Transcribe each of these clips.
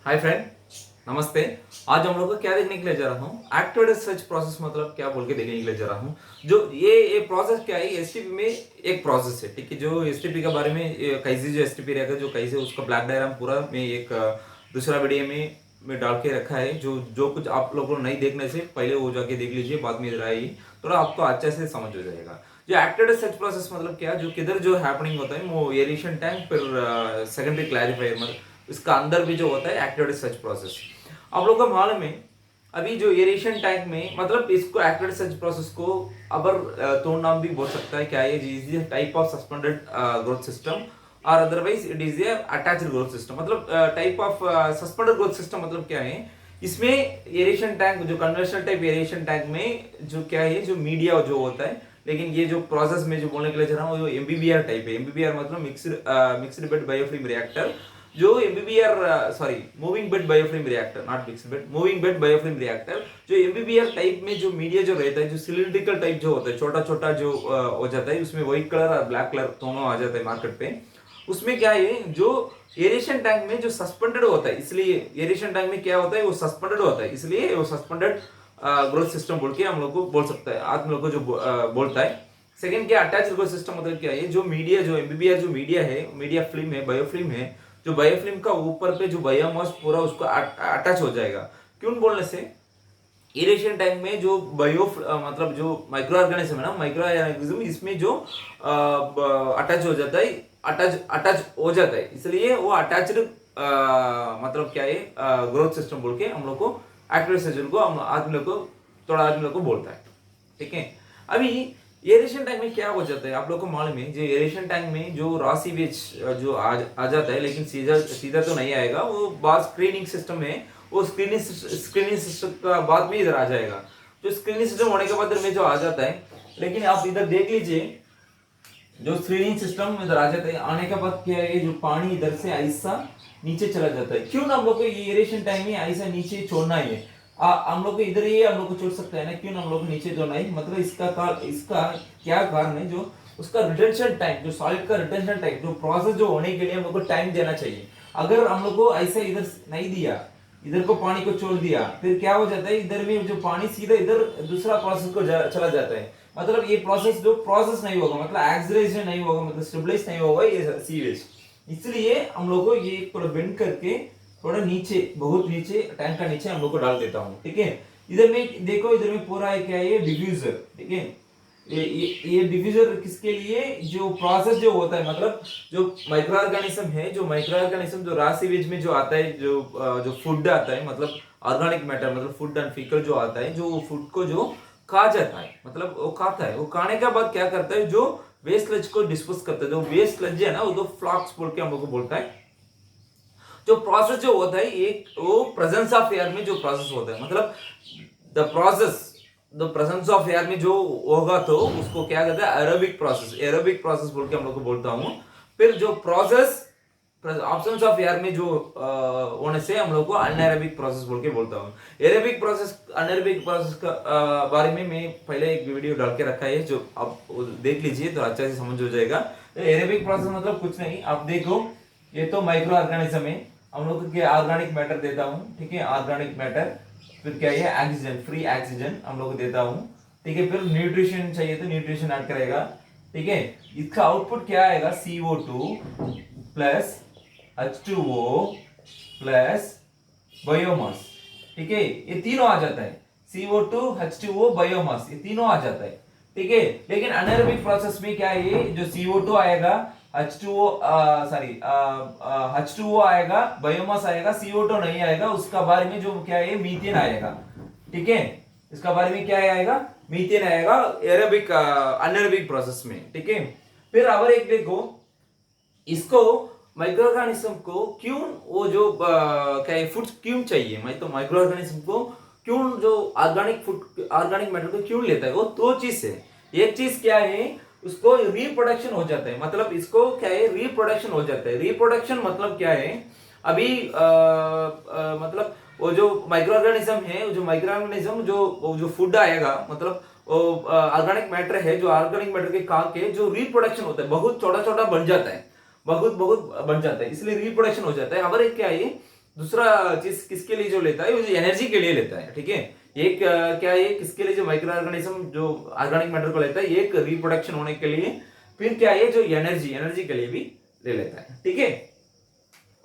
Hi friend, नमस्ते। आज हम लोग को क्या देखने के लिए जा रहा हूँ, एक्टिवेटेड सर्च प्रोसेस मतलब क्या बोल के देखने के लिए जा रहा हूँ। जो ये प्रोसेस क्या है, एसटीपी में एक प्रोसेस है, ठीक है। जो एसटीपी के बारे में कैसे जो एसटीपी रहेगा, जो कैसे उसका ब्लैक डायग्राम पूरा में एक दूसरा वीडियो में डाल के रखा है। जो जो कुछ आप लोगों को नहीं देखने से पहले वो जाके देख लीजिए, बाद में इधर आइए, थोड़ा आपको अच्छे से समझ हो जाएगा। जो एक्टिवेटेड सर्च प्रोसेस मतलब क्या, जो किधर जो हैपनिंग होता है वो एरेशन टैंक फिर सेकेंडरी क्लैरिफायर मतलब इसका अंदर भी जो होता है एक्टिवेटेड सर्च प्रोसेस। आप लोगों को मालूम है, अभी जो एरेशन टैंक में मतलब इसको एक्टिवेटेड सर्च प्रोसेस को अबर तोड़ नाम भी बोल सकता है। क्या है, is type of suspended growth system और otherwise it is a attached growth system. मतलब type of suspended growth system मतलब क्या है, इसमें एरेशन टैंक जो कन्वेंशनल टाइप एरेशन टैंक में जो क्या है, जो मीडिया जो होता है, लेकिन ये जो प्रोसेस में जो बोलने के लिए जा रहा हूँ वो एमबीबीआर टाइप है। एमबीबीआर मतलब मिक्स्ड बेड बायोफ्लिम रिएक्टर। जो MBBR sorry moving bed biofilm reactor, not mixed bed, moving bed biofilm reactor. जो एमबीबीआर टाइप में जो मीडिया जो रहता है, जो सिलिंड्रिकल टाइप जो होता है, छोटा छोटा जो हो जाता है, उसमें व्हाइट कलर और ब्लैक कलर दोनों आ जाता है मार्केट पे। उसमें क्या है, जो एरेशन टैंक में जो सस्पेंडेड होता है, इसलिए एरेशन टैंक में क्या होता है, वो सस्पेंडेड होता है, इसलिए वो सस्पेंडेड ग्रोथ सिस्टम बोल के हम लोग को बोल सकता है, आप लोग को जो बोलता है। सेकंड क्या, अटैच ग्रोथ सिस्टम मतलब क्या है, जो मीडिया जो एमबीबीआर जो मीडिया है, मीडिया फिल्म है, बायोफिल्म है, जो बायोफिल्म का ऊपर पे जो बायोमास पूरा उसको अटैच हो जाएगा। क्यों बोलने से, एरेशन टैंक में जो मतलब जो माइक्रो ऑर्गेनिज्म है ना, माइक्रो ऑर्गेनिज्म इसमें जो अटैच हो जाता है, अटैच हो जाता है, इसलिए वो अटैच्ड मतलब क्या है, ग्रोथ सिस्टम बोल के हम लोग को एक्टिवेटेड सर्च को आदमी लोग को थोड़ा आदमी लोग को बोलता है, ठीक है। अभी एरेशन टैंक में क्या हो जाता है, आप लोग को मालूम है, जो एरेशन टैंक में जो रॉ सीवेज जो आ जाता है, लेकिन सीधा सीधा तो नहीं आएगा, वो बाद स्क्रीनिंग सिस्टम है, वो स्क्रीनिंग सिस्टम का बाद में इधर आ जाएगा। जो स्क्रीनिंग सिस्टम होने के बाद इधर में जो आ जाता है, लेकिन आप इधर देख लीजिए, जो स्क्रीनिंग सिस्टम इधर आ जाता है, आने के बाद क्या है, जो पानी इधर से ऐसा नीचे चला जाता है। क्यों ना हम लोग को ये एरेशन टाइम में ऐसा नीचे छोड़ना है, हम लोग को इधर ही हम लोग को छोड़ सकते हैं ना, क्यों ना हम लोग को नीचे छोड़ना है, मतलब इसका क्या कारण है, जो उसका रिटेंशन टाइम, जो सॉलिड का रिटेंशन टाइम, जो प्रोसेस जो होने के लिए हम लोग को टाइम देना चाहिए। अगर हम लोग को ऐसा इधर नहीं दिया, इधर को पानी को छोड़ दिया, फिर क्या हो जाता है, इधर में जो पानी सीधा इधर दूसरा प्रोसेस को चला जाता है। मतलब ये प्रोसेस नहीं होगा, मतलब एक्सलेरेशन नहीं होगा, मतलब स्टेबलाइज नहीं होगा ये सीवेज। इसलिए हम लोग को ये थोड़ा बेंड करके थोड़ा नीचे, बहुत नीचे, टैंक का नीचे हम लोग को डाल देता हूँ, ठीक है। इधर में देखो, इधर में पूरा है क्या, ये डिफ्यूजर, ठीक है। ये डिफ्यूजर किसके लिए, जो प्रोसेस जो होता है, मतलब जो माइक्रो ऑर्गेनिज्म है, जो माइक्रो ऑर्गेनिज्म जो रॉ सीवेज में जो आता है, जो फूड आता है, मतलब ऑर्गेनिक मैटर, मतलब फूड एंड फीकल जो आता है, जो फूड को जो खा जाता है, मतलब वो खाता है, वो खाने के बाद क्या करता है, जो वेस्ट स्लज को डिस्पोज करता है, जो वेस्ट स्लज है ना, वो तो फ्लॉक्स बोल के हम लोग को बोलता है। जो प्रोसेस जो होता है, एक वो प्रेजेंस ऑफ एयर में जो प्रोसेस होता है, मतलब द प्रेजेंस ऑफ एयर में जो होगा, तो उसको क्या कहते हैं, एरोबिक प्रोसेस बोल के हम लोग को बोलता हूँ। फिर जो प्रोसेस ऑप्शंस ऑफ एयर में जो होने से हम लोग को अनएरोबिक प्रोसेस बोल के बोलता हूँ। अनएरोबिक प्रोसेस का बारे में मैं पहले एक वीडियो डाल के रखा है, जो आप देख लीजिए तो अच्छा से समझ हो जाएगा। एरोबिक प्रोसेस मतलब कुछ नहीं, आप देखो, ये तो माइक्रो ऑर्गेनिज्म है, हम लोग के ऑर्गेनिक मैटर देता हूँ, ठीक है, ऑर्गेनिक मैटर। फिर क्या है, ऑक्सीजन, फ्री ऑक्सीजन हम लोग देता हूँ, ठीक है। फिर न्यूट्रिशन चाहिए तो न्यूट्रिशन ऐड करेगा, ठीक है। इसका आउटपुट क्या आएगा, CO2 plus H2O plus biomass, ठीक है। ये तीनों आ जाता है, CO2 H2O बायोमास, ये तीनों आ जाता है, ठीक है। लेकिन अनएरोबिक प्रोसेस में क्या है, जो CO2 आएगा, H2O आएगा, बायोमास आएगा, CO2 नहीं आएगा। उसका बारे में जो क्या है, मीथेन आएगा, ठीक है। इसका बारे में क्या आएगा, मीथेन आएगा एरोबिक अनएरोबिक प्रोसेस में, ठीक है। फिर और एक देखो, इसको माइक्रो ऑर्गेनिज्म को क्यों वो जो क्या है, फूड क्यों चाहिए, मैं तो माइक्रो ऑर्गेनिज्म को क्यों जो ऑर्गेनिक मैटर को क्यों लेता है, वो दो चीज है। एक चीज क्या है, उसको रिप्रोडक्शन हो जाता है, मतलब इसको क्या है, रिप्रोडक्शन हो जाता है। रिप्रोडक्शन मतलब क्या है, अभी मतलब वो जो माइक्रो ऑर्गेनिज्म है, जो माइक्रो ऑर्गेनिज्म जो फूड आएगा, मतलब ऑर्गेनिक मैटर है, जो ऑर्गेनिक मैटर के खा के जो रिप्रोडक्शन होता है, बहुत छोटा छोटा बन जाता है, बहुत बहुत बन जाता है, इसलिए रिप्रोडक्शन हो जाता है। और एक क्या है, दूसरा चीज किसके लिए जो लेता है, वो एनर्जी के लिए लेता है, ठीक है। एक क्या है किसके लिए, जो माइक्रो ऑर्गेनिज्म जो ऑर्गेनिक मैटर को लेता है, एक रिप्रोडक्शन होने के लिए, फिर क्या है जो एनर्जी के लिए भी ले लेता है, ठीक है।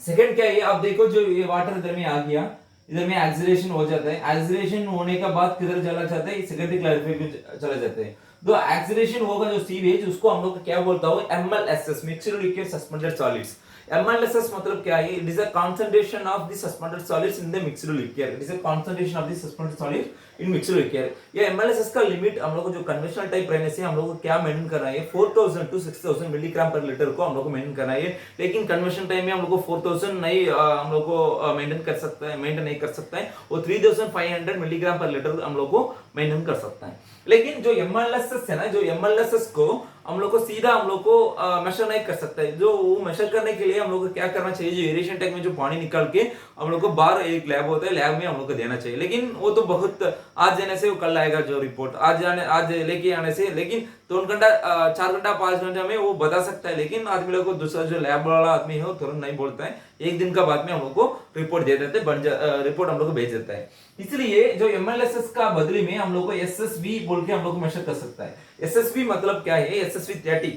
सेकंड क्या है, आप देखो जो ये वाटर इधर में आ गया, इधर में एक्सीलरेशन हो जाता है, एक्सीलरेशन होने के बाद किधर चला जाता है, सेकेंडरी क्लैरिफिकेशन चला जाता है। तो एक्सीलरेशन होगा जो सीवेज, उसको हम लोग क्या बोलता हो, एमएलएसएस, मिक्स्ड लिक्विड सस्पेंडेड सॉलिड्स। एमएलएसएस मतलब क्या है, it is a concentration of the suspended solids in the mixed liquid, it is a concentration of the suspended solid in mixed liquid. ये एमएलएसएस का लिमिट हम लोग को जो कन्वेंशनल टाइप रहने से हम लोग को क्या मेंटेन करना है, 4000 टू 6000 मिलीग्राम पर लीटर को हम लोग को मेंटेन करना है। लेकिन कन्वेंशन टाइम में हम लोग को 4000 नहीं हम लोग को मेंटेन कर सकता है, मेंटेन नहीं कर सकता है, वो 3500 मिलीग्राम पर लीटर हम लोग को मेंटेन कर सकता है। लेकिन जो एमएलएसएस है ना, जो एमएलएसएस को हम लोग को सीधा हम लोग को मेजर नहीं कर सकता है। जो वो मेजर करने के लिए हम लोग को क्या करना चाहिए, जो एरेशन टैंक में जो पानी निकाल के हम लोग को बाहर एक लैब होता है, लैब में हम लोग को देना चाहिए। लेकिन वो तो बहुत आज देने से वो कल आएगा जो रिपोर्ट, आज लेके आने से, लेकिन 2 घंटा 4 घंटा 5 घंटा में वो बता सकता है। लेकिन आदमी लोग को दूसरा जो लैब वाला आदमी है वो तुरंत नहीं बोलता है, एक दिन का बाद में हम लोग को रिपोर्ट दे देते हैं, रिपोर्ट हम लोग को भेज देता है। इसलिए जो एमएलएसएस का बदले में हम लोग को एसएसबी बोल के हम लोग को मेजर कर सकता है। एसएसबी मतलब क्या है, एसएसबी 30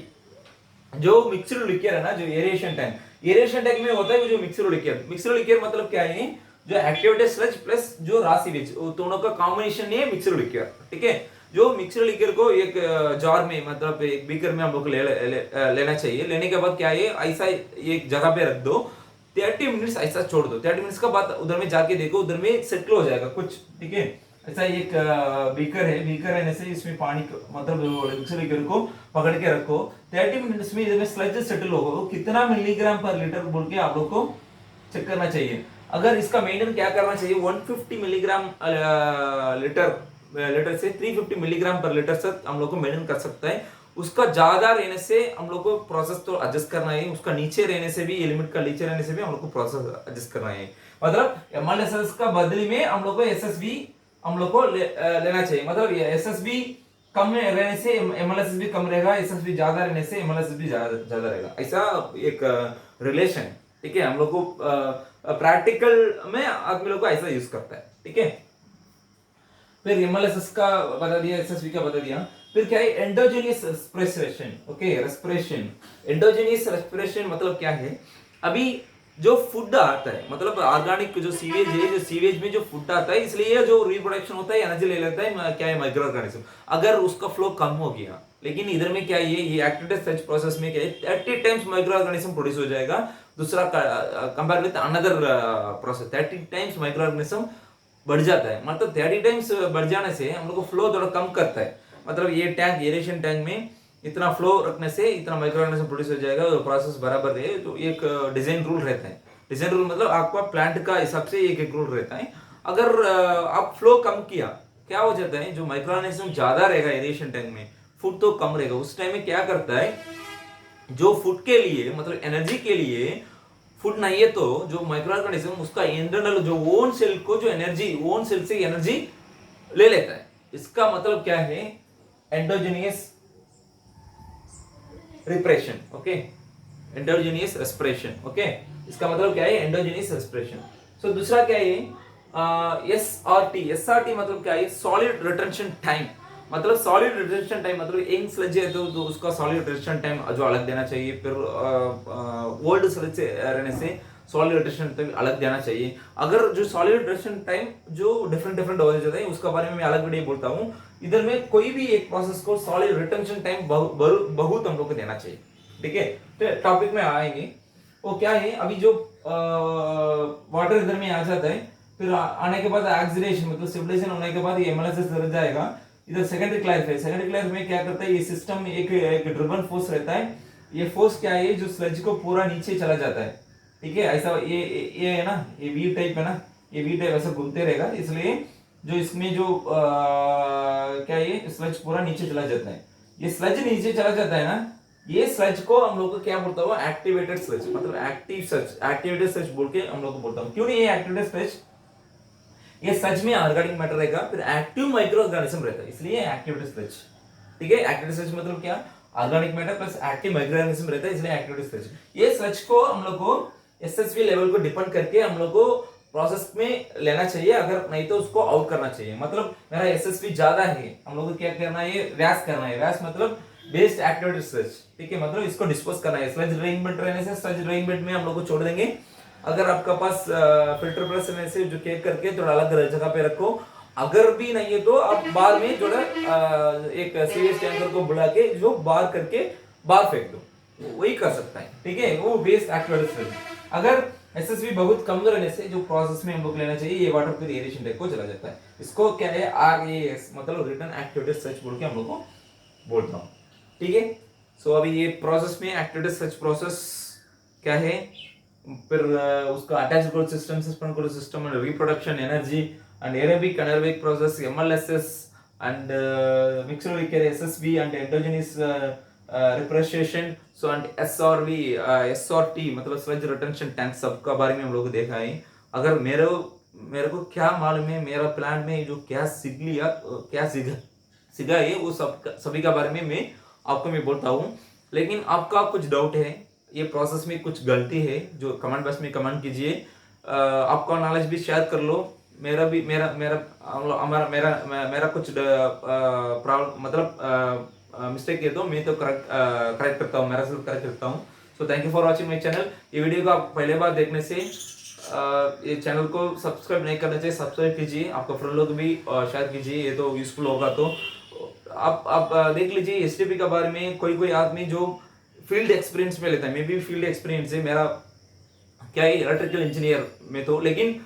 जो मिक्स्ड लिक्विड है ना, जो एरेशन टैंक में होता है वो जो मिक्स्ड लिक्विड मतलब क्या है, जो एक्टिवेटेड स्लज प्लस जो रॉ सीवेज, दोनों का कॉम्बिनेशन है मिक्स्ड लिक्विड, ठीक है। जो मिक्स्ड लिक्विड को एक जार में मतलब एक बीकर में हम लोग को लेना चाहिए। लेने के बाद क्या है, ऐसा एक जगह पे रख दो, 30 मिनट्स ऐसा छोड़ दो। 30 मिनट्स के बाद उधर में जाके देखो, उधर में सेटल हो जाएगा कुछ, ठीक है। ऐसा एक बीकर है, बीकर रहने से इसमें पानी मतलब मिक्सर लिक्विड को पकड़ के रखो, 30 मिनट्स में इधर में स्लज सेटल होगा, वो कितना मिलीग्राम पर लीटर बोल के आप लोग को चेक करना चाहिए। अगर इसका मेंटेन क्या करना चाहिए, 150 मिलीग्राम लीटर से 350 मिलीग्राम पर लीटर तक हम लोग को मेंटेन कर सकता है। उसका ज्यादा रहने से हम लोग को प्रोसेस तो एडजस्ट करना है, उसका नीचे रहने से भी, ये लिमिट का नीचे रहने से भी हम लोग को प्रोसेस एडजस्ट करना है। मतलब एमएलएसएस का बदले में हम लोग को एसएसबी हम लोग को लेना चाहिए। मतलब एसएसबी कम रहने से एमएलएसएस भी कम रहेगा, एसएसबी ज्यादा रहने से एमएलएसएस भी ज्यादा रहेगा, ऐसा एक रिलेशन, ठीक है। हम लोग को प्रैक्टिकल में आदमी लोग को ऐसा यूज करता है, ठीक है। फिर एमएलएसएस का बता दिया, एसएसबी का बता दिया। फिर क्या है, एंडोजेनियस रेस्पिरेशन, ओके, रेस्पिरेशन। एंडोजेनियस रेस्पिरेशन मतलब क्या है, अभी जो फूड आता है, मतलब ऑर्गेनिक जो सीवेज है, जो सीवेज में जो फूड आता है, इसलिए जो रिप्रोडक्शन होता है एनर्जी ले लेता है, क्या है, माइक्रो ऑर्गेनिज्म। अगर उसका फ्लो कम हो गया, लेकिन इधर में क्या है, ये एक्टिवेटेड स्टेज प्रोसेस में क्या है, 30 टाइम्स माइक्रो ऑर्गेनिज्म प्रोड्यूस हो जाएगा। दूसरा compare with another process 30 times micro organism बढ़ जाता है। मतलब 30 टाइम्स बढ़ जाने से हम लोग को फ्लो थोड़ा कम करता है। मतलब ये टैंक, एरेशन टैंक में इतना फ्लो रखने से इतना माइक्रो ऑर्गेनिज्म प्रोड्यूस हो जाएगा, और प्रोसेस बराबर है। तो एक डिजाइन रूल रहता है, डिजाइन रूल मतलब आपका प्लांट का हिसाब से एक रूल रहता है। अगर आप फ्लो कम किया, क्या हो जाता है, जो माइक्रो ऑर्गेनिज्म ज्यादा रहेगा एरेशन टैंक में, फूड तो कम रहेगा। उस टाइम में क्या करता है, जो फूड के लिए मतलब एनर्जी के लिए फूड नहीं है, तो जो माइक्रो ऑर्गेनिज्म उसका इंटरनल जो ओन सेल को जो एनर्जी, ओन सेल से एनर्जी ले लेता है। इसका मतलब क्या है, एंडोजेनियस रिप्रेशन, ओके, एंडोजेनियस रेस्पिरेशन, ओके। इसका मतलब क्या है, एंडोजेनियस रेस्पिरेशन। सो दूसरा क्या है, एसआरटी। एसआरटी मतलब क्या है, सॉलिड रिटेंशन टाइम। मतलब सॉलिड रिटेंशन टाइम मतलब इंक स्लज है तो उसका सॉलिड रिटेंशन टाइम जो अलग देना चाहिए। फिर ओल्ड स्लज से रहने से सॉलिड रिटेंशन टाइम अलग देना चाहिए। अगर जो सॉलिड रिटेंशन टाइम जो डिफरेंट हो जाता है, उसका बारे में मैं अलग वीडियो बोलता हूँ। इधर में कोई भी एक प्रोसेस को सॉलिड रिटेंशन टाइम बहुत हम लोग को देना चाहिए, ठीक है। तो टॉपिक में आएंगे, वो क्या है, अभी जो वाटर इधर में आ जाता है, फिर आने के बाद एक्सीलरेशन मतलब स्टेबलाइजेशन होने के बाद ये एमएलएसएस रह जाएगा। इधर सेकेंडरी क्लास में क्या करता है, ये सिस्टम में एक ड्रिवन फोर्स रहता है। ये फोर्स क्या है, जो स्लज को पूरा नीचे चला जाता है, ठीक है। ऐसा ये है ना, ये वी टाइप है ना, ये वी टाइप ऐसा घूमते रहेगा। इसलिए जो इसमें जो क्या ये स्लज पूरा नीचे चला जाता है। ये स्लज नीचे चला जाता है ना, ये स्लज को हम लोग को क्या बोलता हूँ, एक्टिवेटेड स्लज, मतलब एक्टिवेटेड स्लज बोल के हम लोग को बोलता हूँ। क्यों नहीं, ये एक्टिवेटेड स्लज, ये सच में ऑर्गेनिक मैटर रहेगा, फिर एक्टिव माइक्रो ऑर्गेनिज्म रहता है, इसलिए एक्टिवेटेड स्लज, ठीक है। एक्टिवेटेड स्लज मतलब क्या, organic matter plus active micro organism रहता है, इसलिए एक्टिवेटेड स्लज। ये स्लज को हम लोग को एसएसवी लेवल को डिपेंड करके हम लोग को प्रोसेस में लेना चाहिए, अगर नहीं तो उसको आउट करना चाहिए। मतलब मेरा एसएसवी ज्यादा है, हम लोग को क्या करना है, व्यास करना है। व्यास मतलब बेस्ड एक्टिविटी रिसर्च, ठीक है, मतलब इसको डिस्पोज करना है। स्लज ड्रेइंग बेड रहने से स्लज ड्रेइंग बेड में हम लोग को छोड़ देंगे। अगर आपका पास फिल्टर प्रेस रहने से जो केक करके थोड़ा अलग जगह पे रखो। अगर भी नहीं है तो आप बाहर में जो है एक सीरियस टैंकर को बुला के जो बाहर करके बाहर फेंक दो, वही कर सकता है, ठीक है, वो बेस्ड एक्टिविटी रिसर्च। अगर एसएसवी बहुत कम रहने से जो प्रोसेस में हम लोग लेना चाहिए, ये वाटर प्योर एरेशन टाइप को चला जाता है। इसको क्या है, आरएएस मतलब रिटर्न एक्टिविटी रिसर्च बोल के हम लोग को बोलता हूँ, ठीक है। सो अभी ये प्रोसेस में एक्टिविटी रिसर्च प्रोसेस क्या है, फिर उसका attach growth system, suspend growth system and reproduction energy and aerobic anaerobic process, MLSS and mixed liquor SSV and endogenous respiration, so and SRV SRT मतलब स्लज रिटेंशन टैंक, सबका बारे में हम लोग को देखा है। अगर मेरे को क्या मालूम है, मेरा प्लान में जो क्या सीख लिया, क्या सीखा है, वो सभी का बारे में मैं आपको मैं बोलता हूँ। लेकिन आपका कुछ डाउट है, ये प्रोसेस में कुछ गलती है, जो कमेंट बॉक्स में कमेंट कीजिए। आपका नॉलेज भी शेयर कर लो। मेरा भी मेरा मेरा हमारा मेरा मेरा कुछ प्रॉब्लम मतलब मिस्टेक है तो मैं तो करेक्ट करता हूँ, मेरा सिर्फ करेक्ट करता हूँ। So thank you for watching my channel. ये वीडियो को आप पहले बार देखने से ये चैनल को सब्सक्राइब नहीं करना चाहिए, सब्सक्राइब कीजिए, आपका फ्रेंड लोग भी शेयर कीजिए, ये तो यूजफुल होगा। तो आप देख लीजिए एसटीपी के बारे में, कोई आदमी जो फील्ड एक्सपीरियंस में लेता है, मे बी फील्ड एक्सपीरियंस है, मेरा क्या है इलेक्ट्रिकल इंजीनियर में तो, लेकिन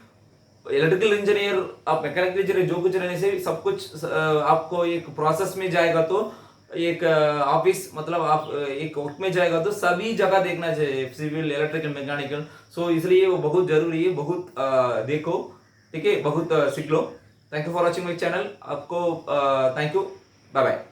इलेक्ट्रिकल इंजीनियर आप मैकेनिकल इंजीनियर जो कुछ रहने से सब कुछ आपको एक प्रोसेस में जाएगा तो एक ऑफिस मतलब आप एक वर्क में जाएगा तो सभी जगह देखना चाहिए, सिविल इलेक्ट्रिकल मैकेनिकल। सो इसलिए वो बहुत जरूरी है, बहुत देखो, ठीक है, बहुत सीख लो। Thank you for watching my channel. आपको थैंक यू, बाय बाय।